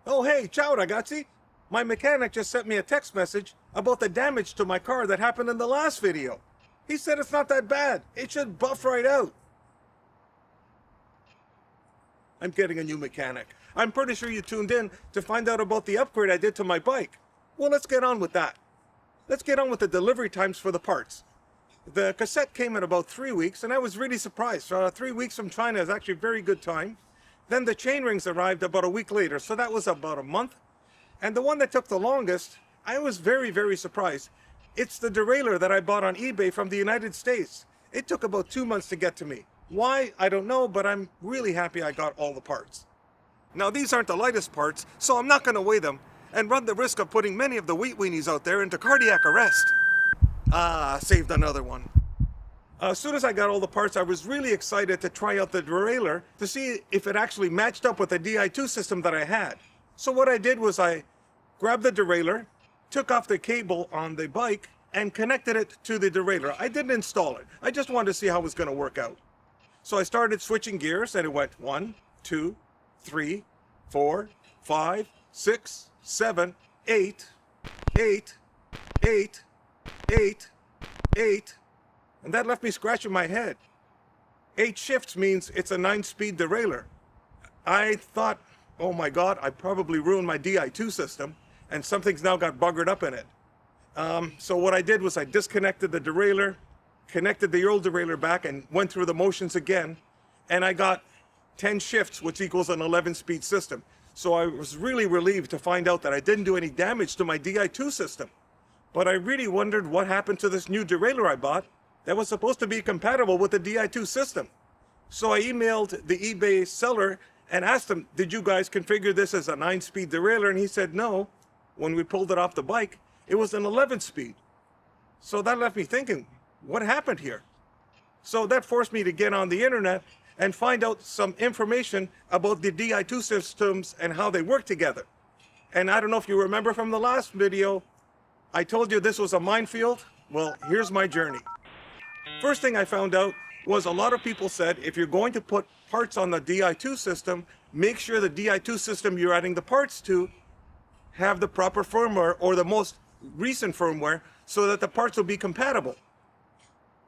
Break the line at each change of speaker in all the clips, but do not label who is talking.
Oh hey, ciao ragazzi! My mechanic just sent me a text message about the damage to my car that happened in the last video. He said it's not that bad. It should buff right out. I'm getting a new mechanic. I'm pretty sure you tuned in to find out about the upgrade I did to my bike. Well, let's get on with that. Let's get on with the delivery times for the parts. The cassette came in about 3 weeks, and I was really surprised. 3 weeks from China is actually a very good time. Then the chain rings arrived about a week later, so that was about a month. And the one that took the longest, I was very, very surprised. It's the derailleur that I bought on eBay from the United States. It took about 2 months to get to me. Why? I don't know, but I'm really happy I got all the parts. Now, these aren't the lightest parts, so I'm not going to weigh them and run the risk of putting many of the wheat weenies out there into cardiac arrest. Saved another one. As soon as I got all the parts, I was really excited to try out the derailleur to see if it actually matched up with the Di2 system that I had. So what I did was I grabbed the derailleur, took off the cable on the bike, and connected it to the derailleur. I didn't install it. I just wanted to see how it was going to work out. So I started switching gears, and it went 1, 2, 3, 4, 5, 6, 7, 8, 8, 8, 8, 8, and that left me scratching my head. 8 shifts means it's a 9-speed derailleur. I thought, oh my God, I probably ruined my Di2 system, and something's now got buggered up in it. So what I did was I disconnected the derailleur, connected the old derailleur back, and went through the motions again, and I got 10 shifts, which equals an 11-speed system. So I was really relieved to find out that I didn't do any damage to my Di2 system. But I really wondered what happened to this new derailleur I bought that was supposed to be compatible with the Di2 system. So I emailed the eBay seller and asked him, did you guys configure this as a 9-speed derailleur? And he said no. When we pulled it off the bike, it was an 11-speed. So that left me thinking, what happened here? So that forced me to get on the internet and find out some information about the Di2 systems and how they work together. And I don't know if you remember from the last video, I told you this was a minefield. Well, here's my journey. First thing I found out was a lot of people said if you're going to put parts on the Di2 system, make sure the Di2 system you're adding the parts to have the proper firmware or the most recent firmware so that the parts will be compatible.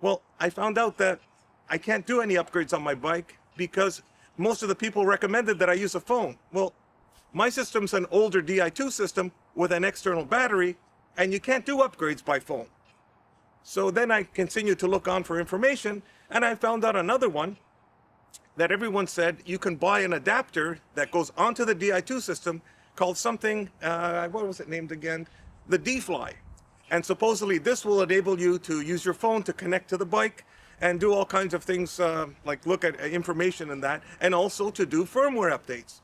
Well, I found out that I can't do any upgrades on my bike because most of the people recommended that I use a phone. Well, my system's an older Di2 system with an external battery, and you can't do upgrades by phone. So then I continued to look on for information, and I found out another one that everyone said you can buy an adapter that goes onto the Di2 system called something, what was it named again? The D-Fly. And supposedly this will enable you to use your phone to connect to the bike and do all kinds of things like look at information and that, and also to do firmware updates.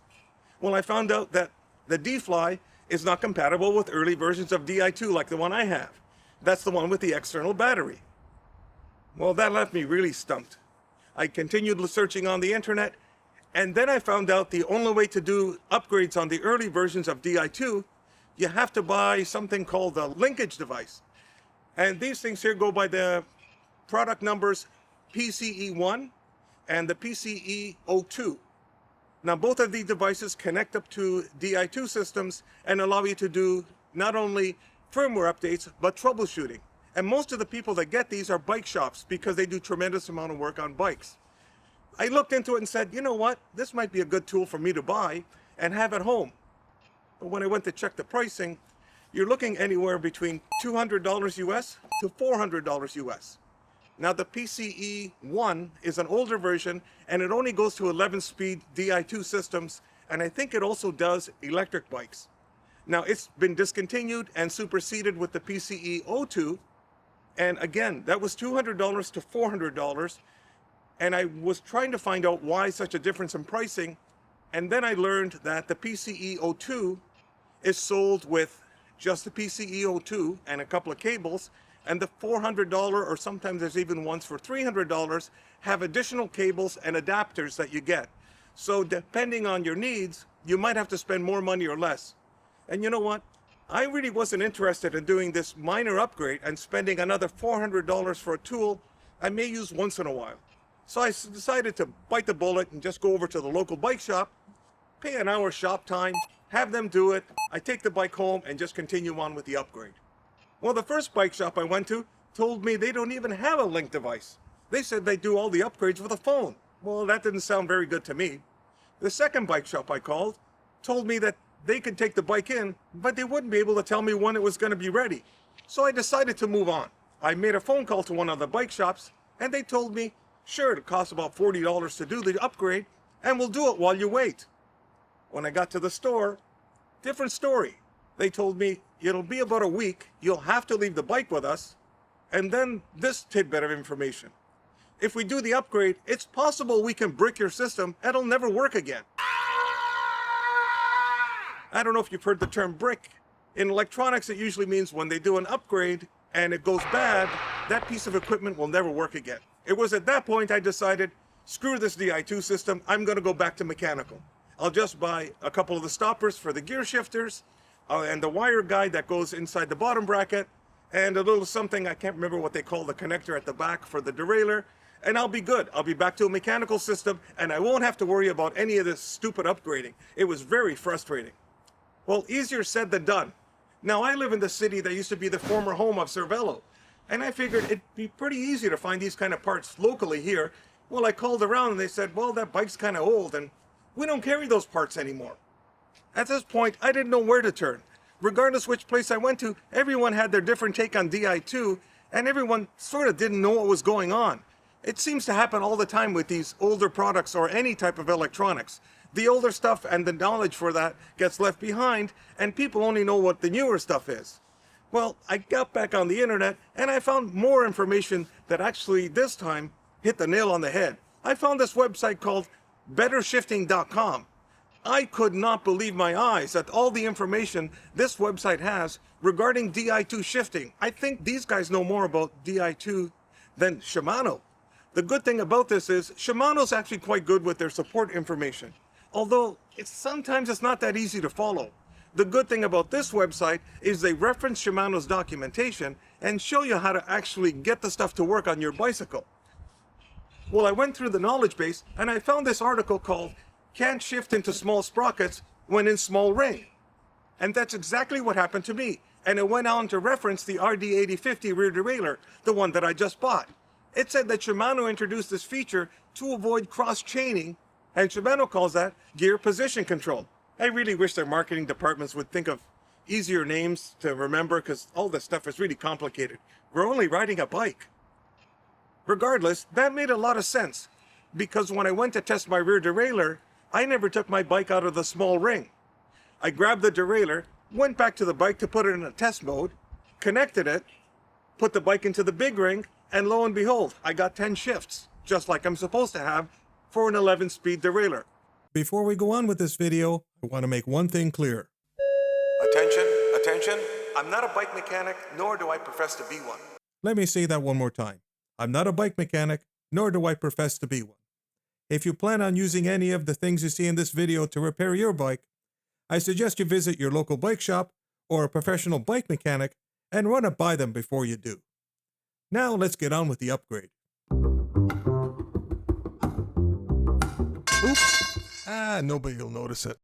Well, I found out that the D-Fly is not compatible with early versions of Di2 like the one I have. That's the one with the external battery. Well, that left me really stumped. I continued searching on the internet, and then I found out the only way to do upgrades on the early versions of Di2, you have to buy something called a linkage device. And these things here go by the product numbers PCE1 and the PCE02. Now, both of these devices connect up to Di2 systems and allow you to do not only firmware updates, but troubleshooting. And most of the people that get these are bike shops because they do tremendous amount of work on bikes. I looked into it and said, you know what, this might be a good tool for me to buy and have at home. But when I went to check the pricing, you're looking anywhere between $200 US to $400 US. Now the PCE1 is an older version and it only goes to 11-speed Di2 systems, and I think it also does electric bikes. Now it's been discontinued and superseded with the PCE02, and again, that was $200 to $400, and I was trying to find out why such a difference in pricing, and then I learned that the PCE02 is sold with just the PCE02 and a couple of cables, and the $400, or sometimes there's even ones for $300, have additional cables and adapters that you get. So depending on your needs, you might have to spend more money or less. And you know what? I really wasn't interested in doing this minor upgrade and spending another $400 for a tool I may use once in a while. So I decided to bite the bullet and just go over to the local bike shop, pay an hour shop time, have them do it, I take the bike home and just continue on with the upgrade. Well, the first bike shop I went to told me they don't even have a link device. They said they do all the upgrades with a phone. Well, that didn't sound very good to me. The second bike shop I called told me that they could take the bike in, but they wouldn't be able to tell me when it was going to be ready. So I decided to move on. I made a phone call to one of the bike shops, and they told me, sure, it costs about $40 to do the upgrade, and we'll do it while you wait. When I got to the store, different story. They told me, it'll be about a week, you'll have to leave the bike with us, and then this tidbit of information. If we do the upgrade, it's possible we can brick your system and it'll never work again. I don't know if you've heard the term brick. In electronics, it usually means when they do an upgrade and it goes bad, that piece of equipment will never work again. It was at that point I decided, screw this Di2 system, I'm going to go back to mechanical. I'll just buy a couple of the stoppers for the gear shifters and the wire guide that goes inside the bottom bracket and a little something, I can't remember what they call the connector at the back for the derailleur, and I'll be good. I'll be back to a mechanical system and I won't have to worry about any of this stupid upgrading. It was very frustrating. Well, easier said than done. Now, I live in the city that used to be the former home of Cervelo, and I figured it'd be pretty easy to find these kind of parts locally here. Well, I called around and they said, well, that bike's kind of old and we don't carry those parts anymore. At this point, I didn't know where to turn. Regardless which place I went to, everyone had their different take on Di2, and everyone sort of didn't know what was going on. It seems to happen all the time with these older products or any type of electronics. The older stuff and the knowledge for that gets left behind, and people only know what the newer stuff is. Well, I got back on the internet and I found more information that actually this time hit the nail on the head. I found this website called bettershifting.com. I could not believe my eyes at all the information this website has regarding Di2 shifting. I think these guys know more about Di2 than Shimano. The good thing about this is Shimano's actually quite good with their support information, although sometimes it's not that easy to follow. The good thing about this website is they reference Shimano's documentation and show you how to actually get the stuff to work on your bicycle. Well, I went through the knowledge base and I found this article called "Can't Shift into Small Sprockets When in Small Ring." And that's exactly what happened to me. And it went on to reference the RD-8050 rear derailleur, the one that I just bought. It said that Shimano introduced this feature to avoid cross-chaining, and Shimano calls that gear position control. I really wish their marketing departments would think of easier names to remember, because all this stuff is really complicated. We're only riding a bike. Regardless, that made a lot of sense, because when I went to test my rear derailleur, I never took my bike out of the small ring. I grabbed the derailleur, went back to the bike to put it in a test mode, connected it, put the bike into the big ring, and lo and behold, I got 10 shifts, just like I'm supposed to have for an 11-speed derailleur. Before we go on with this video, I want to make one thing clear. Attention, attention, I'm not a bike mechanic, nor do I profess to be one. Let me say that one more time. I'm not a bike mechanic, nor do I profess to be one. If you plan on using any of the things you see in this video to repair your bike, I suggest you visit your local bike shop or a professional bike mechanic and run it by them before you do. Now let's get on with the upgrade. Oops! Nobody will notice it.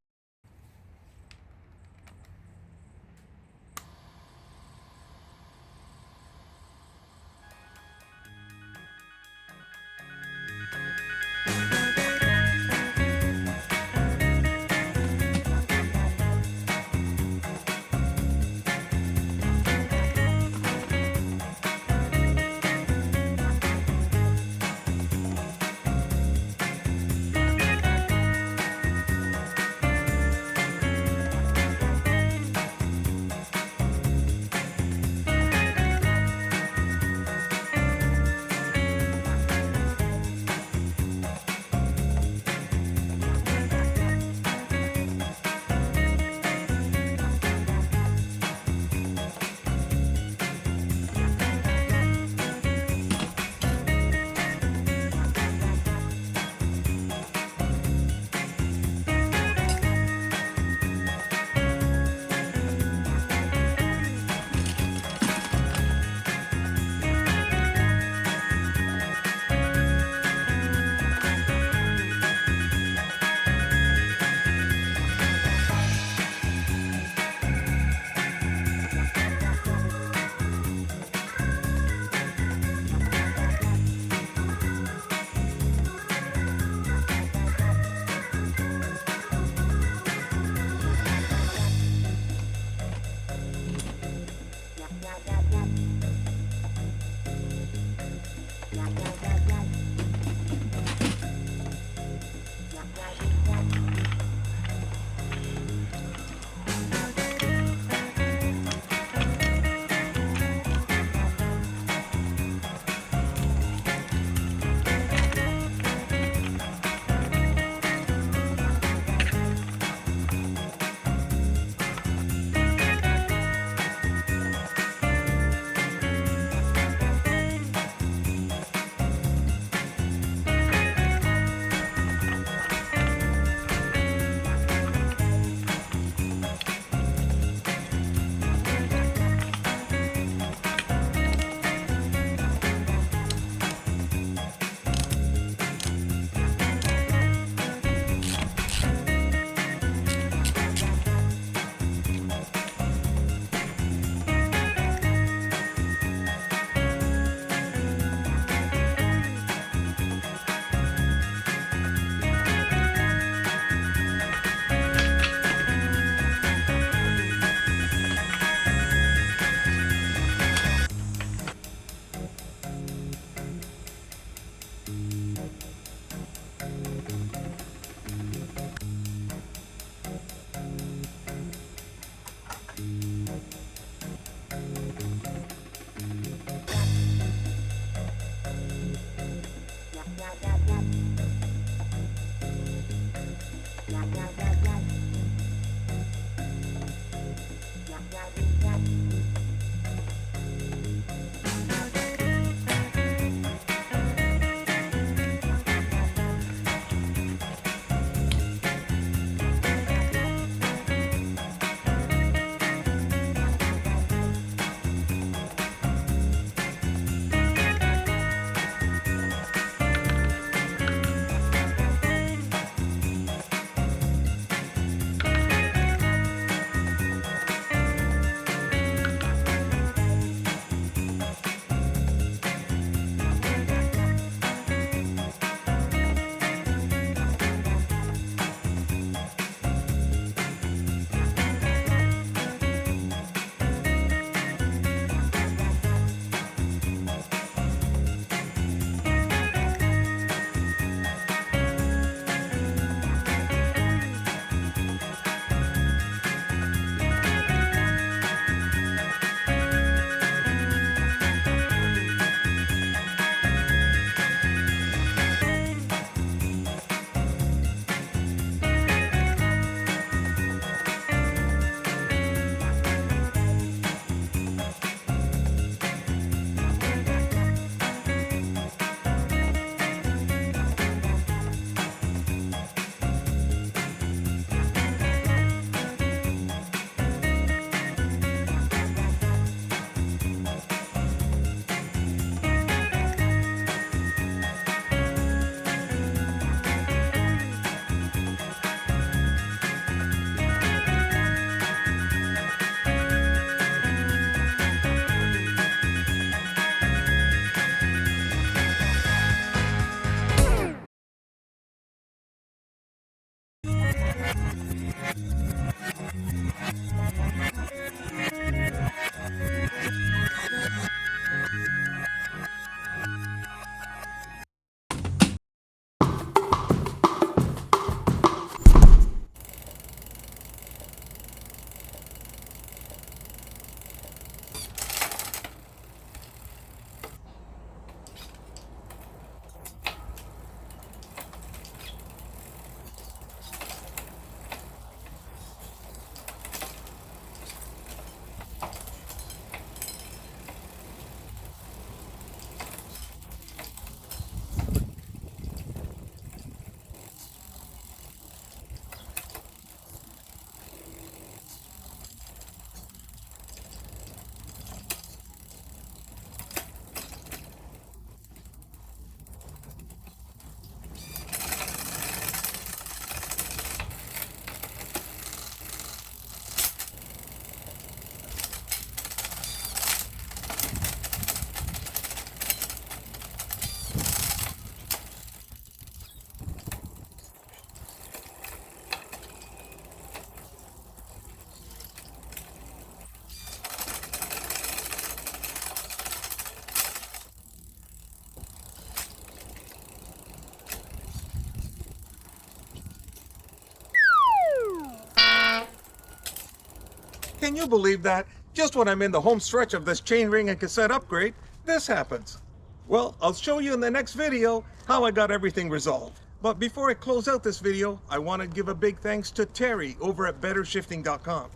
Can you believe that? Just when I'm in the home stretch of this chainring and cassette upgrade, this happens. Well, I'll show you in the next video how I got everything resolved. But before I close out this video, I want to give a big thanks to Terry over at bettershifting.com.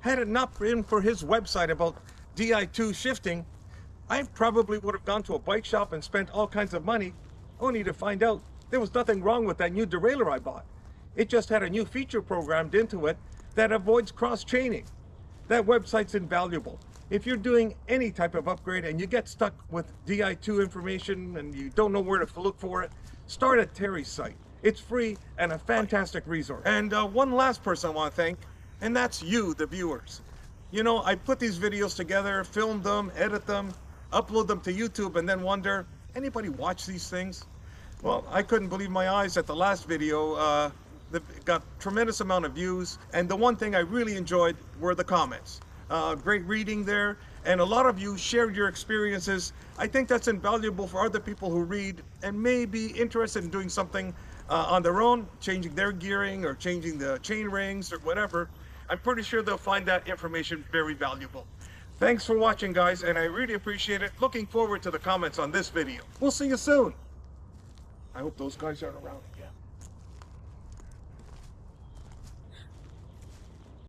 Had it not been for his website about Di2 shifting, I probably would have gone to a bike shop and spent all kinds of money, only to find out there was nothing wrong with that new derailleur I bought. It just had a new feature programmed into it that avoids cross-chaining. That website's invaluable. If you're doing any type of upgrade and you get stuck with Di2 information and you don't know where to look for it, start at Terry's site. It's free and a fantastic resource. And one last person I want to thank, and that's you, the viewers. You know, I put these videos together, film them, edit them, upload them to YouTube, and then wonder, anybody watch these things? Well, I couldn't believe my eyes at the last video. That got tremendous amount of views, and the one thing I really enjoyed were the comments. Great reading there, and a lot of you shared your experiences. I think that's invaluable for other people who read and may be interested in doing something on their own, changing their gearing or changing the chain rings or whatever. I'm pretty sure they'll find that information very valuable. Thanks for watching, guys, and I really appreciate it. Looking forward to the comments on this video. We'll see you soon. I hope those guys aren't around again.